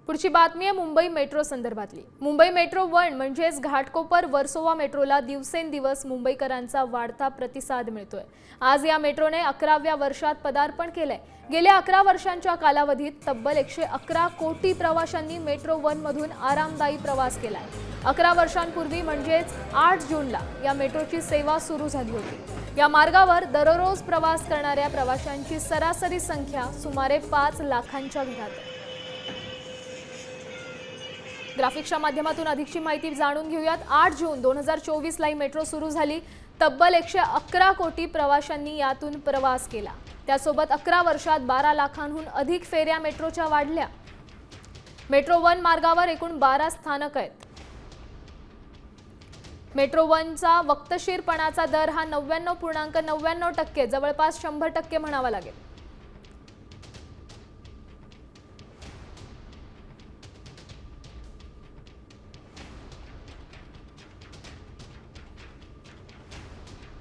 पुढची बातमी आहे मुंबई मेट्रो संदर्भातली। मुंबई मेट्रो 1 म्हणजेच घाटकोपर वर्सोवा मेट्रोला दिवसेंदिवस मुंबईकरांचा वाढता प्रतिसाद मिळतोय। आज या मेट्रोने 11व्या वर्षात पदार्पण केलंय। गेल्या 11 वर्षांच्या कालावधीत तब्बल 111 कोटी प्रवाशांनी मेट्रो 1 मधून आरामदायी प्रवास केलाय। 11 वर्षांपूर्वी म्हणजेच 8 जूनला या मेट्रोची सेवा सुरू झाली होती। या मार्गावर दररोज प्रवास करणाऱ्या प्रवाशांची सरासरी संख्या सुमारे 5 लाखांच्या घरात आहे। ग्राफिक्सच्या माध्यमातून अधिकची माहिती जाणून घेऊयात। 8 जून 2024 ला मेट्रो सुरू झाली। तब्बल 111 कोटी प्रवाशांनी यातून प्रवास केला। त्यासोबत 11 वर्षात 12 लाखांहून अधिक फेऱ्या मेट्रोच्या वाढल्या। मेट्रो 1 मार्गावर एकूण 12 स्थानक आहेत। मेट्रो 1चा वक्तशीरपणाचा दर हा 99.99% जवळपास 100% म्हणावा लागेल।